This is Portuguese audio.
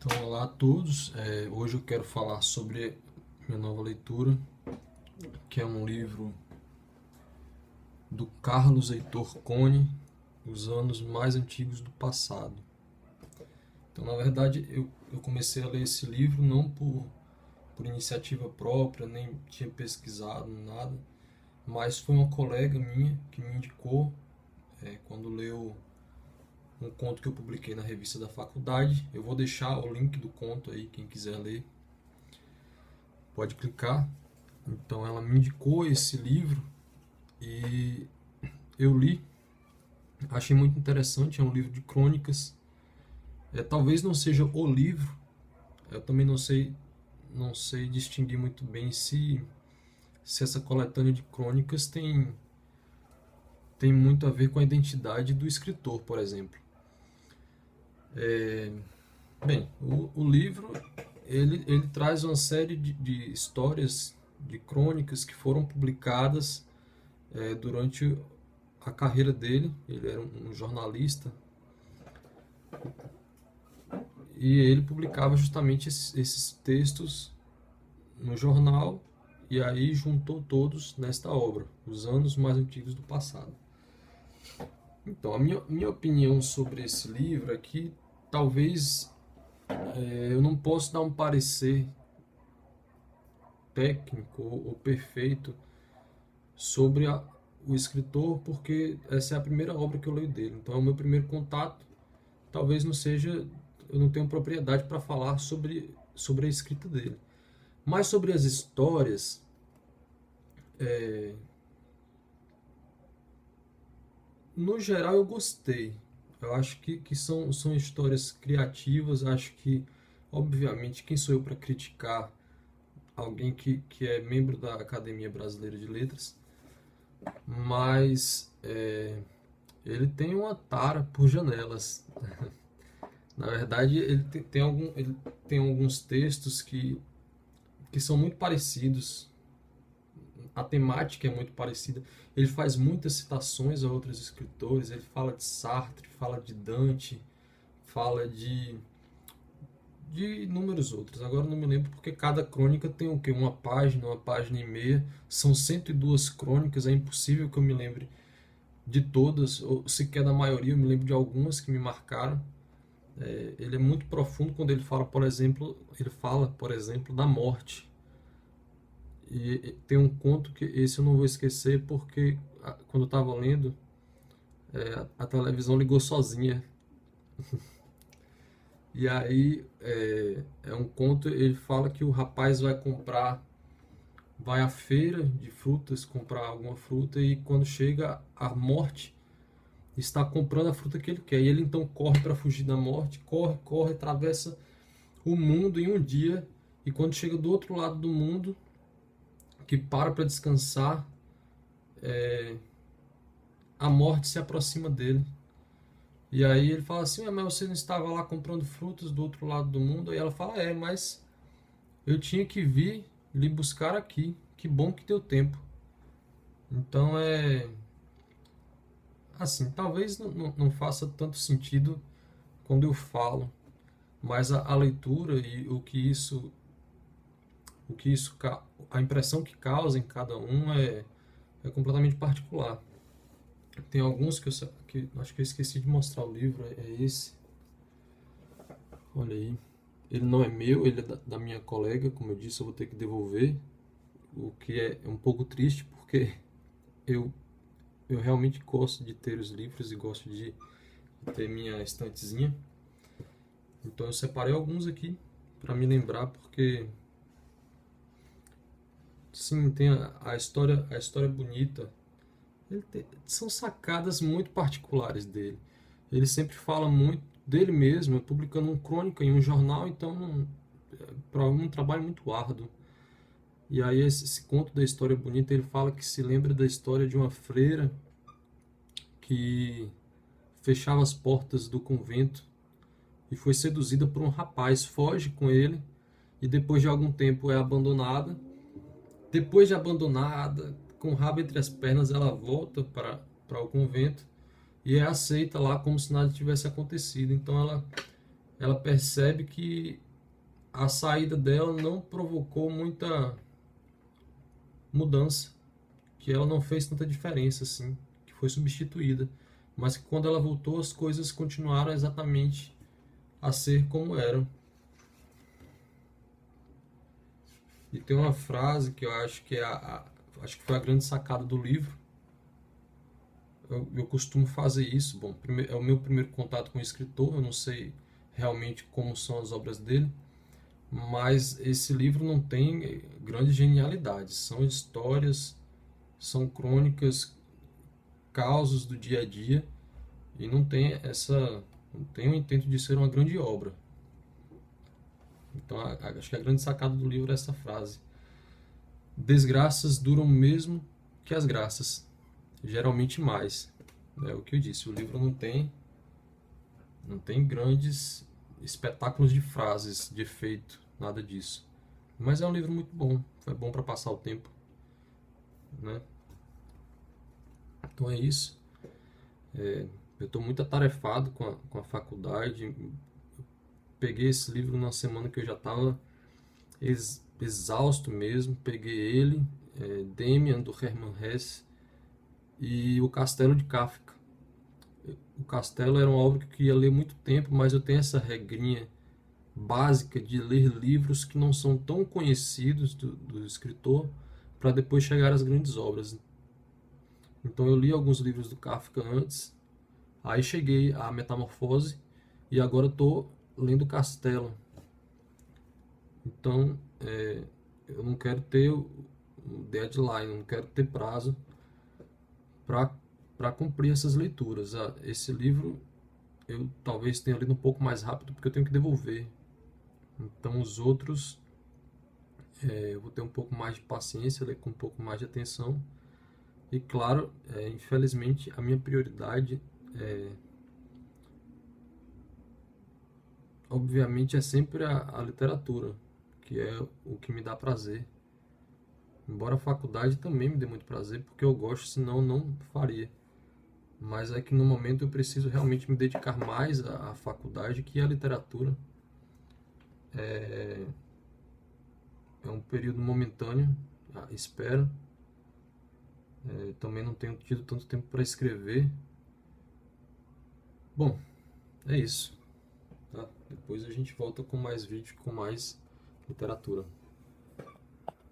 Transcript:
Então, olá a todos. Hoje eu quero falar sobre minha nova leitura, que é um livro do Carlos Heitor Cone, Os Anos Mais Antigos do Passado. Então, na verdade, eu comecei a ler esse livro não por iniciativa própria, nem tinha pesquisado nada, mas foi uma colega minha que me indicou quando leu um conto que eu publiquei na revista da faculdade. Eu vou deixar o link do conto aí, quem quiser ler pode clicar. Então ela me indicou esse livro e eu li, achei muito interessante. É um livro de crônicas. Talvez não seja o livro, eu também não sei distinguir muito bem se essa coletânea de crônicas tem muito a ver com a identidade do escritor, por exemplo. Bem, o livro ele traz uma série de histórias, de crônicas que foram publicadas durante a carreira dele. Ele era um jornalista e ele publicava justamente esses textos no jornal, e aí juntou todos nesta obra, Os Anos Mais Antigos do Passado. Então, a minha opinião sobre esse livro é que talvez eu não posso dar um parecer técnico ou perfeito sobre o escritor, porque essa é a primeira obra que eu leio dele. Então é o meu primeiro contato. Talvez não seja, eu não tenho propriedade para falar sobre a escrita dele. Mas sobre as histórias, no geral eu gostei. Eu acho que são histórias criativas. Acho que, obviamente, quem sou eu para criticar alguém que é membro da Academia Brasileira de Letras, mas ele tem uma tara por janelas. Na verdade, ele tem alguns textos que são muito parecidos, a temática é muito parecida. Ele faz muitas citações a outros escritores. Ele fala de Sartre, fala de Dante, fala de inúmeros outros. Agora não me lembro, porque cada crônica tem o quê? Uma página e meia. São 102 crônicas. É impossível que eu me lembre de todas, ou sequer da maioria. Eu me lembro de algumas que me marcaram. Ele é muito profundo quando ele fala, por exemplo, da morte. E tem um conto que esse eu não vou esquecer, porque quando eu estava lendo, a televisão ligou sozinha. E aí é um conto. Ele fala que o rapaz vai à feira de frutas comprar alguma fruta, e quando chega a morte está comprando a fruta que ele quer. E ele então corre para fugir da morte, corre, atravessa o mundo em um dia, e quando chega do outro lado do mundo, que para descansar, a morte se aproxima dele. E aí ele fala assim: mas você não estava lá comprando frutas do outro lado do mundo? Aí ela fala: mas eu tinha que vir lhe buscar aqui. Que bom que deu tempo. Então assim, talvez não faça tanto sentido quando eu falo, mas a leitura e a impressão que causa em cada um é completamente particular. Tem alguns que acho que eu esqueci de mostrar o livro. É esse. Olha aí. Ele não é meu, ele é da minha colega. Como eu disse, eu vou ter que devolver, o que é um pouco triste, porque eu realmente gosto de ter os livros e gosto de ter minha estantezinha. Então eu separei alguns aqui para me lembrar, porque sim, tem a história bonita. São sacadas muito particulares dele. Ele sempre fala muito dele mesmo, publicando uma crônica em um jornal. Então para um trabalho muito árduo. E aí esse conto da história bonita, ele fala que se lembra da história de uma freira que fechava as portas do convento e foi seduzida por um rapaz, foge com ele, e depois de algum tempo é abandonada. Depois de abandonada, com o rabo entre as pernas, ela volta para o convento e é aceita lá como se nada tivesse acontecido. Então ela percebe que a saída dela não provocou muita mudança, que ela não fez tanta diferença assim, que foi substituída, mas que quando ela voltou as coisas continuaram exatamente a ser como eram. E tem uma frase que eu acho que acho que foi a grande sacada do livro. Eu costumo fazer isso. Bom, é o meu primeiro contato com o escritor, eu não sei realmente como são as obras dele, mas esse livro não tem grandes genialidades. São histórias, são crônicas, causos do dia a dia, e não tem o intento de ser uma grande obra. Então acho que a grande sacada do livro é essa frase: desgraças duram mesmo que as graças, geralmente mais. É o que eu disse, o livro não tem grandes espetáculos de frases, de efeito, nada disso. Mas é um livro muito bom, foi bom para passar o tempo, né? Então é isso. Eu estou muito atarefado com a faculdade. Peguei esse livro na semana que eu já estava exausto mesmo. Peguei ele, Demian, do Hermann Hesse, e O Castelo de Kafka. O Castelo era uma obra que eu queria ler há muito tempo, mas eu tenho essa regrinha básica de ler livros que não são tão conhecidos do escritor para depois chegar às grandes obras. Então eu li alguns livros do Kafka antes, aí cheguei à Metamorfose e agora estou lendo Castelo. Então eu não quero ter o deadline, não quero ter prazo para cumprir essas leituras. Esse livro eu talvez tenha lido um pouco mais rápido porque eu tenho que devolver. Então os outros eu vou ter um pouco mais de paciência, ler com um pouco mais de atenção. E claro, infelizmente a minha prioridade obviamente é sempre a literatura, que é o que me dá prazer. Embora a faculdade também me dê muito prazer, porque eu gosto, senão não faria. Mas é que no momento eu preciso realmente me dedicar mais à faculdade que à literatura. É um período momentâneo, espero. Também não tenho tido tanto tempo para escrever. Bom, é isso. Tá? Depois a gente volta com mais vídeo, com mais literatura.